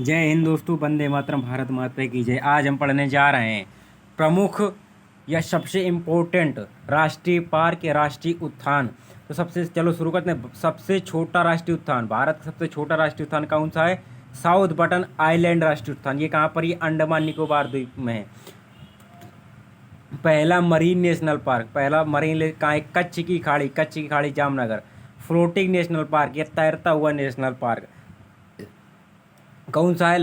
जय हिंद दोस्तों, वंदे मातरम, भारत माता की जय। आज हम पढ़ने जा रहे हैं प्रमुख या सबसे इम्पोर्टेंट राष्ट्रीय पार्क या राष्ट्रीय उद्यान। तो सबसे चलो शुरू करते हैं। सबसे छोटा राष्ट्रीय उद्यान, भारत का सबसे छोटा राष्ट्रीय उद्यान कौन सा है? साउथ बटन आइलैंड राष्ट्रीय उद्यान। ये कहाँ पर? ये अंडमान निकोबार द्वीप में है। पहला मरीन नेशनल पार्क, पहला मरीन कहाँ है? कच्छ की खाड़ी जामनगर। फ्लोटिंग नेशनल पार्क, ये तैरता हुआ नेशनल पार्क कौन सा है?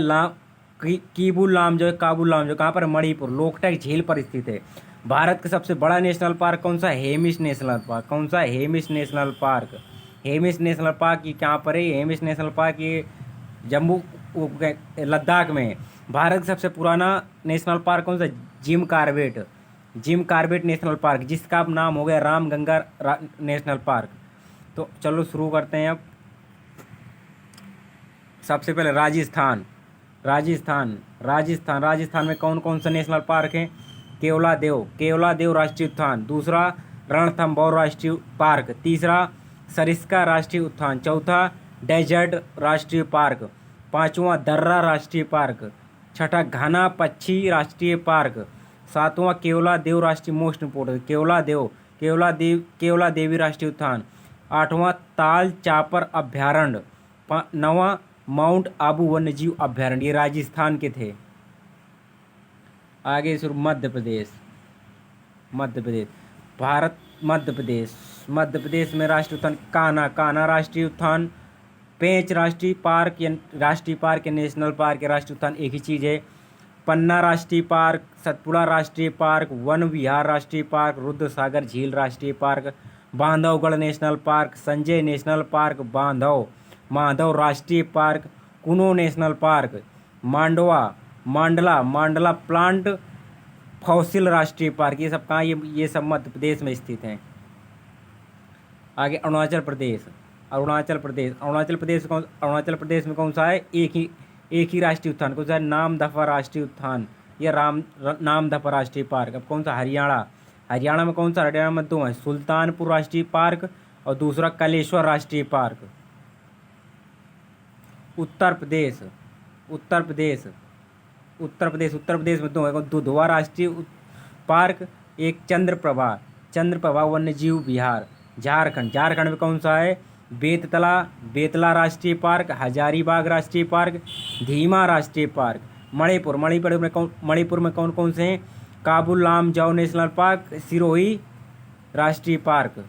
कीबुल लामजो, काबुल लामजो कहाँ पर? मणिपुर, लोकटक झील पर स्थित है। भारत का सबसे बड़ा नेशनल पार्क कौन सा? Hemis national park. कौन सा? Hemis national park. Hemis national park ये कहाँ पर है? हेमिस नेशनल पार्क ये जम्मू लद्दाख में है। भारत का सबसे पुराना नेशनल पार्क कौन सा? जिम कार्बेट नेशनल पार्क, जिसका अब नाम हो गया रामगंगा नेशनल पार्क। तो चलो शुरू करते हैं अब। सबसे पहले राजस्थान में कौन कौन सा नेशनल पार्क है? केवलादेव राष्ट्रीय उद्यान। दूसरा रणथंभौर राष्ट्रीय पार्क। तीसरा सरिस्का राष्ट्रीय उद्यान। चौथा डेजर्ट राष्ट्रीय पार्क। पांचवा दर्रा राष्ट्रीय पार्क। छठा घना पक्षी राष्ट्रीय पार्क। सातवां केवलादेव राष्ट्रीय, मोस्ट इम्पोर्टेंट, केवला देवी राष्ट्रीय उद्यान। आठवां ताल चापर अभ्यारण्य। नौवां माउंट आबू वन्यजीव अभ्यारण्य। ये राजस्थान के थे। आगे शुरू मध्य प्रदेश भारत। मध्य प्रदेश में राष्ट्रीय उद्यान कान्हा राष्ट्रीय उद्यान। पेंच राष्ट्रीय पार्क या नेशनल पार्क या राष्ट्रीय उद्यान एक ही चीज़ है। पन्ना राष्ट्रीय पार्क, सतपुड़ा राष्ट्रीय पार्क, वन विहार राष्ट्रीय पार्क, रुद्रसागर झील राष्ट्रीय park, Bandhavgarh national park, Sanjay national park, Madhav राष्ट्रीय पार्क, कुनो नेशनल पार्क, मांडला प्लांट फॉसिल राष्ट्रीय पार्क। ये सब कहाँ? ये सब मध्य प्रदेश में स्थित हैं। आगे अरुणाचल प्रदेश में कौन सा है? एक ही राष्ट्रीय उद्यान। कौन सा है? नामदफा राष्ट्रीय उद्यान या नामदफा राष्ट्रीय पार्क। अब कौन सा? हरियाणा में कौन सा? हरियाणा में दो है, सुल्तानपुर राष्ट्रीय पार्क और दूसरा कलेश्वर राष्ट्रीय पार्क। उत्तर प्रदेश में दो है, दुधवा राष्ट्रीय पार्क, एक चंद्रप्रभा वन्यजीव विहार। झारखंड में कौन सा है? बेतला राष्ट्रीय पार्क, हजारीबाग राष्ट्रीय पार्क, धीमा राष्ट्रीय पार्क। मणिपुर में कौन कौन से हैं? काबुल लामजाओ नेशनल पार्क, सिरोही राष्ट्रीय पार्क।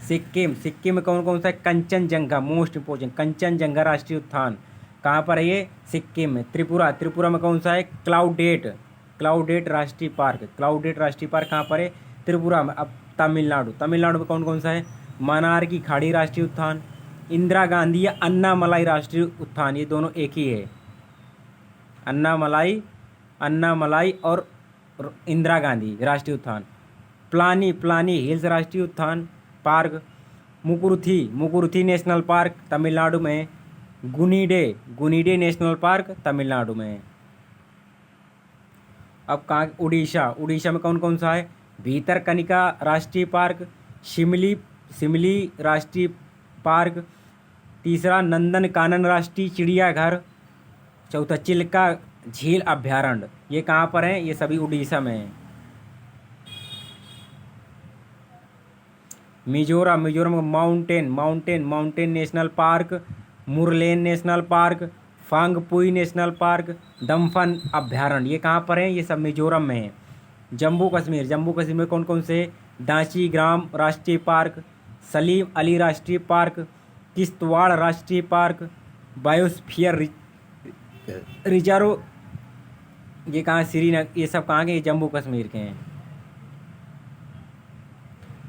सिक्किम में कौन कौन सा है? कंचनजंगा, मोस्ट इंपोर्टेंट, कंचनजंगा राष्ट्रीय उद्यान। कहाँ पर है ये? सिक्किम में। त्रिपुरा में कौन सा है? क्लाउडेट राष्ट्रीय पार्क। कहाँ पर है? त्रिपुरा में। अब तमिलनाडु में कौन कौन सा है? मनार की खाड़ी राष्ट्रीय उद्यान, इंदिरा गांधी या अन्नामलाई राष्ट्रीय उद्यान, ये दोनों एक ही है। अन्नामलाई और इंदिरा गांधी राष्ट्रीय उद्यान। प्लानी हिल्स राष्ट्रीय उद्यान पार्क। मुकुरुथी नेशनल पार्क तमिलनाडु में। गुनीडे नेशनल पार्क तमिलनाडु में। अब कहाँ? उड़ीसा में कौन कौन सा है? भीतरकनिका राष्ट्रीय पार्क, शिमली राष्ट्रीय पार्क। तीसरा नंदनकानन राष्ट्रीय चिड़ियाघर। चौथा चिल्का झील अभ्यारण्य। ये कहाँ पर है? ये सभी उड़ीसा में है। मिजोरम में mountain national park, Murlen national park, Phawngpui national park, Dampa अभ्यारण्य। ये कहाँ पर है? ये सब मिजोरम में है। जम्मू कश्मीर में कौन कौन से? दांची ग्राम राष्ट्रीय पार्क, सलीम अली राष्ट्रीय पार्क, किश्तवाड़ राष्ट्रीय पार्क, बायोस्फीयर रिजर्व। ये कहाँ? श्रीनगर। ये सब कहाँ के? ये जम्मू कश्मीर के हैं।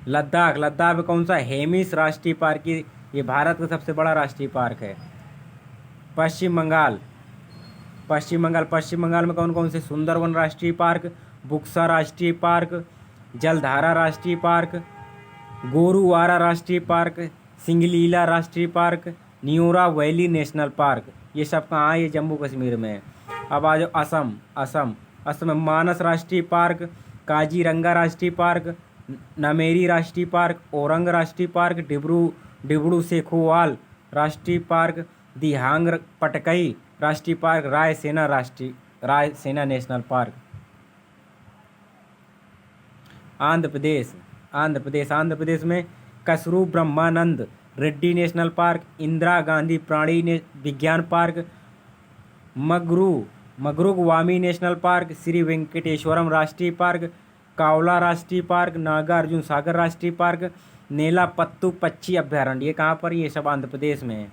लद्दाख में कौन सा? हेमिस राष्ट्रीय पार्क। ये भारत का सबसे बड़ा राष्ट्रीय पार्क है। पश्चिम बंगाल में कौन कौन से? सुंदरवन राष्ट्रीय पार्क, बुक्सा राष्ट्रीय पार्क, जलधारा राष्ट्रीय पार्क, गोरुवारा राष्ट्रीय पार्क, सिंगलीला राष्ट्रीय park, Neura valley national park. ये सब कहाँ है? ये जम्मू कश्मीर में है। अब आ जाओ असम में मानस राष्ट्रीय पार्क, काजीरंगा राष्ट्रीय पार्क, नमेरी राष्ट्रीय पार्क, औरंग राष्ट्रीय पार्क, डिब्रू सेखोवाल राष्ट्रीय पार्क, दिहांग पटकई राष्ट्रीय park, Raisena national park. Andhra Pradesh में कसरू ब्रह्मानंद रेड्डी नेशनल पार्क, इंदिरा गांधी प्राणी विज्ञान park, Mrugavani national park, Shri Venkateswaram राष्ट्रीय पार्क, कावला राष्ट्रीय पार्क, नागार्जुन सागर राष्ट्रीय पार्क, नेलापत्तू पक्षी अभ्यारण्य। ये कहाँ पर? ये सब आंध्र प्रदेश में है।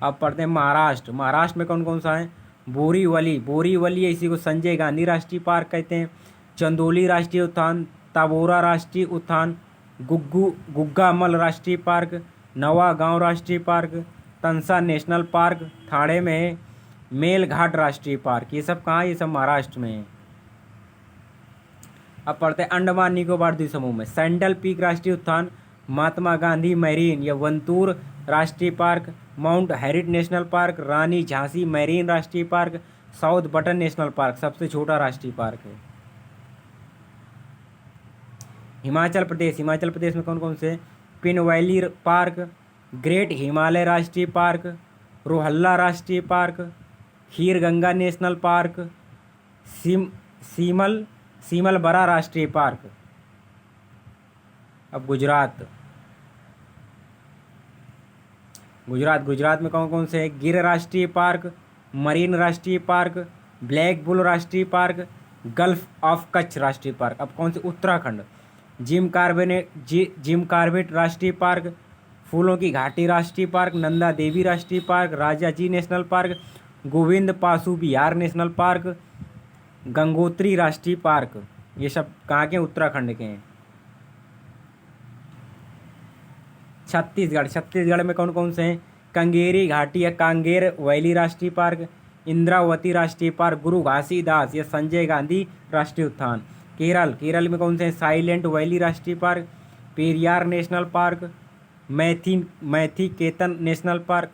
अब पढ़ते हैं महाराष्ट्र। महाराष्ट्र में कौन कौन सा है? बोरीवली है, इसी को संजय गांधी राष्ट्रीय पार्क कहते हैं। चंदोली राष्ट्रीय उद्यान, ताबोरा राष्ट्रीय उद्यान, गुग्गामल राष्ट्रीय पार्क, नवागांव राष्ट्रीय park, Tansa national park Thane में है, मेलघाट राष्ट्रीय पार्क। ये सब कहाँ? ये सब महाराष्ट्र में है। अब पढ़ते हैं अंडमान निकोबार द्वीप समूह में सैंडल पीक राष्ट्रीय उद्यान, महात्मा गांधी मैरीन या वंतूर राष्ट्रीय park, mount Harriet national park, Rani Jhansi marine राष्ट्रीय park, south button national park सबसे छोटा राष्ट्रीय पार्क है। हिमाचल प्रदेश में कौन कौन से? Pin valley park, great Himalaya राष्ट्रीय पार्क, रोहल्ला राष्ट्रीय पार्क, खीर गंगा नेशनल पार्क, सीमलबरा राष्ट्रीय पार्क। अब गुजरात में कौन कौन से है? गिर राष्ट्रीय पार्क, मरीन राष्ट्रीय पार्क, ब्लैक बुल राष्ट्रीय पार्क, गल्फ ऑफ कच्छ राष्ट्रीय पार्क। अब कौन से? उत्तराखंड, जिम कार्बेट राष्ट्रीय पार्क, फूलों की घाटी राष्ट्रीय पार्क, नंदा देवी राष्ट्रीय park, Rajaji national park, Govind Pashu Bihar national park, Gangotri राष्ट्रीय पार्क। ये सब कहाँ के? उत्तराखंड के हैं। छत्तीसगढ़ में कौन कौन से हैं? कंगेरी घाटी या कांगेर वैली राष्ट्रीय पार्क, इंद्रावती राष्ट्रीय पार्क, गुरु घासीदास या संजय गांधी राष्ट्रीय उद्यान। केरल में कौन से हैं? साइलेंट वैली राष्ट्रीय park, Periyar national park, Mathikettan national park,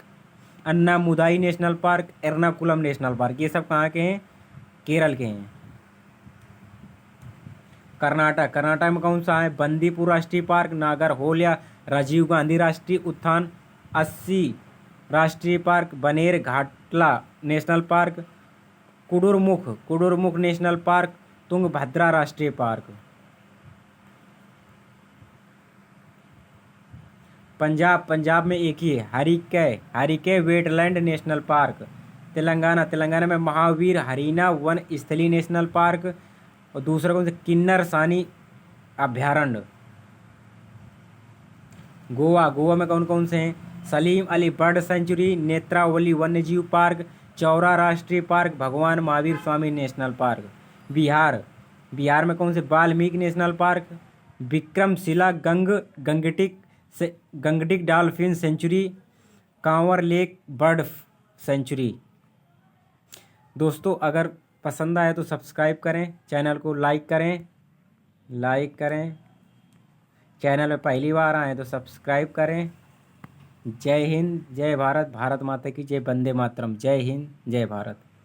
Anamudi national park, Ernakulam national park. ये सब कहाँ के हैं? केरल के हैं। कर्नाटक में कौन सा है? बंदीपुर राष्ट्रीय पार्क, नागरहोल या राजीव गांधी राष्ट्रीय उद्यान, 80 राष्ट्रीय park, Bannerghatta national park, Kudremukh national park, Tungabhadra राष्ट्रीय पार्क। पंजाब में एक ही है, Harike wetland national park. Telangana में Mahavir Harina Vanasthali national park और दूसरा कौन सा? किन्नर सानी अभ्यारण्य। गोवा में कौन कौन से हैं? सलीम अली बर्ड सेंचुरी, नेत्रावली वन्यजीव पार्क, चौरा राष्ट्रीय park, Bhagwan Mahavir Swami national park. Bihar में कौन से? Valmiki national park, Vikramshila Gangetic dolphin sanctuary, Kanwar lake bird sanctuary. दोस्तों अगर पसंद आए तो सब्सक्राइब करें, चैनल को लाइक करें, चैनल में पहली बार आए तो सब्सक्राइब करें। जय हिंद, जय भारत, भारत माता की जय, वंदे मातरम। जय हिंद, जय भारत।